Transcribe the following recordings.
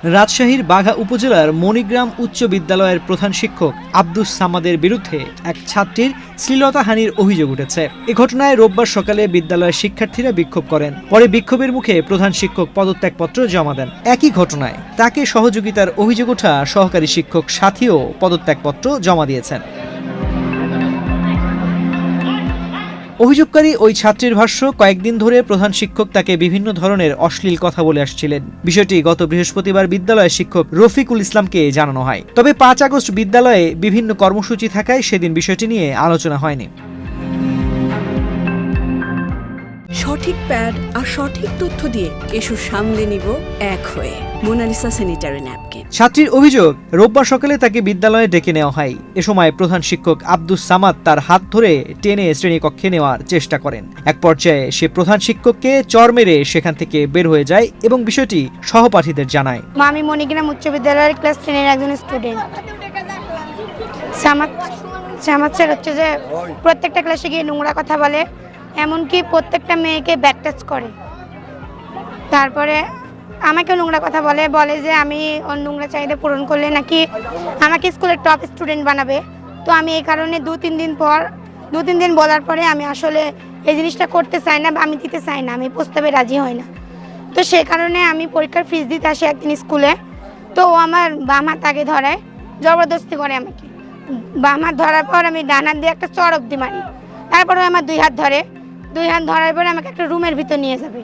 রাজশাহীর বাঘা উপজেলার মণিগ্রাম উচ্চ বিদ্যালয়ের প্রধান শিক্ষক আব্দুস সামাদের বিরুদ্ধে এক ছাত্রীর শ্লীলতাহানির অভিযোগ উঠেছে। এ ঘটনায় রোববার সকালে বিদ্যালয়ের শিক্ষার্থীরা বিক্ষোভ করেন। পরে বিক্ষোভের মুখে প্রধান শিক্ষক পদত্যাগপত্র জমা দেন। একই ঘটনায় তাকে সহযোগিতার অভিযোগ ওঠা সহকারী শিক্ষক সাথীও পদত্যাগপত্র জমা দিয়েছেন। অভিযোগকারী ওই ছাত্রীর ভাষ্য, কয়েকদিন ধরে প্রধান শিক্ষক তাকে বিভিন্ন ধরনের অশ্লীল কথা বলে আসছিলেন। বিষয়টি গত বৃহস্পতিবার বিদ্যালয়ের শিক্ষক রফিকুল ইসলামকে জানানো হয়। তবে 5 আগস্ট বিদ্যালয়ে বিভিন্ন কর্মসূচি থাকায় সেদিন বিষয়টি নিয়ে আলোচনা হয়নি। সঠিক প্যাড আর সঠিক তথ্য দিয়ে এসব সামলে নিব এক হয়ে। Monalisa sanitary napkin. ছাত্রীর অভিযোগ, রোববার সকালে তাকে বিদ্যালয়ে ডেকে নেওয়া হয়। এ সময় প্রধান শিক্ষক আব্দুস সামাদ তার হাত ধরে টেনে শ্রেণীকক্ষে নেওয়ার চেষ্টা করেন। এক পর্যায়ে সে প্রধান শিক্ষককে চড় মেরে সেখান থেকে বের হয়ে যায় এবং বিষয়টি সহপাঠীদের জানায়। আমি মণিগ্রাম উচ্চ বিদ্যালয়ের ক্লাস 10 এর একজন স্টুডেন্ট। সামাদ স্যার হচ্ছে যে প্রত্যেকটা ক্লাসে গিয়ে নোংরা কথা বলে, এমনকি প্রত্যেকটা মেয়েকে ব্যাক টাচ করে। তারপরে আমাকে নোংরা কথা বলে যে আমি ওর নোংরা চাহিদা পূরণ করলে নাকি আমাকে স্কুলের টপ স্টুডেন্ট বানাবে। তো আমি এই কারণে দু তিন দিন বলার পরে আমি আসলে এই জিনিসটা করতে চাই না বা আমি দিতে চাই না, আমি প্রস্তাবে রাজি হই না। তো সেই কারণে আমি পরীক্ষার ফিস দিতে আসি একদিন স্কুলে। তো ও আমার বাম হাত আগে ধরায়, জবরদস্তি করে আমাকে। বাম হাত ধরার পর আমি ডান হাত দিয়ে একটা চড় অব্দি মারি। তারপরে আমার দুই হাত ধরার পরে আমাকে একটা রুমের ভিতর নিয়ে যাবে।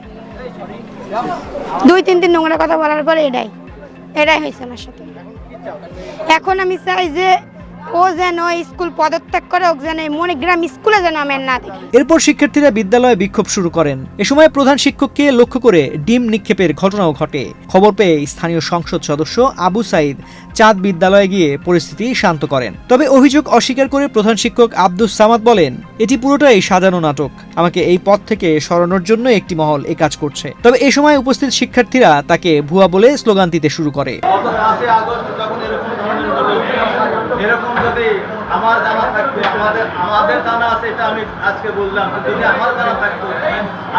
2-3 দিন নোংরা কথা বলার পরে এটাই হয়েছে আমার সাথে। এখন আমি চাই যে ও যেন স্কুল পদত্যাগ করে, ও যেন মণিগ্রাম স্কুলে যেন আমি না দেখি। এরপর শিক্ষার্থীরা বিদ্যালয়ে বিক্ষোভ শুরু করেন। এ সময় প্রধান শিক্ষককে লক্ষ্য করে ডিম নিক্ষেপের ঘটনাও ঘটে। খবর পেয়ে স্থানীয় সংসদ সদস্য আবু সাইদ চাঁদ বিদ্যালয়ে গিয়ে পরিস্থিতি শান্ত করেন। তবে অভিযোগ অস্বীকার করে প্রধান শিক্ষক আব্দুস সামাদ বলেন, এটি পুরোটাই সাজানো নাটক। আমাকে এই পদ থেকে সরানোর জন্য একটি মহল এই কাজ করছে। তবে এ সময় উপস্থিত শিক্ষার্থীরা তাকে ভুয়া বলে স্লোগান দিতে শুরু করে। এরকম যদি আমার জানা থাকতো, আমাদের জানা আছে, এটা আমি আজকে বললাম, যদি আমার জানা থাকতো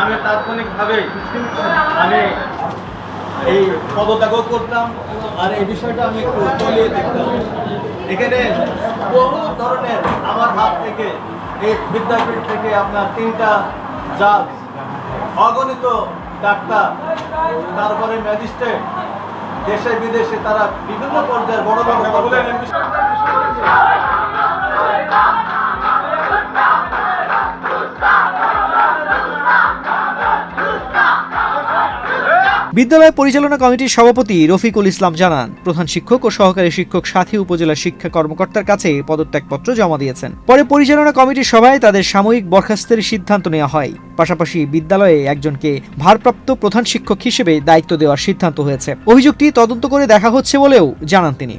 আমি তাৎক্ষণিকভাবে আমি এই পদত্যাগও করতাম আর এই বিষয়টা আমি একটু চলিয়ে দেখতাম। এখানে বহু ধরনের আমার হাত থেকে এই বিদ্যাপীঠ থেকে আপনার 3টা জাজ, অগণিত ডাক্তার, তারপরে ম্যাজিস্ট্রেট, দেশে বিদেশে তারা বিভিন্ন পর্যায়ের বড় বিদ্যালয় পরিচালনা কমিটির সভাপতি রফিকুল ইসলাম জানান, প্রধান শিক্ষক ও সহকারী শিক্ষক সাথী উপজেলা শিক্ষা কর্মকর্তার কাছে পদত্যাগপত্র জমা দিয়েছেন। পরে পরিচালনা কমিটির সভায় তাদের সাময়িক বরখাস্তের সিদ্ধান্ত নেওয়া হয়। পাশাপাশি বিদ্যালয়ে একজনকে ভারপ্রাপ্ত প্রধান শিক্ষক হিসেবে দায়িত্ব দেওয়ার সিদ্ধান্ত হয়েছে। অভিযোগটি তদন্ত করে দেখা হচ্ছে বলেও জানান তিনি।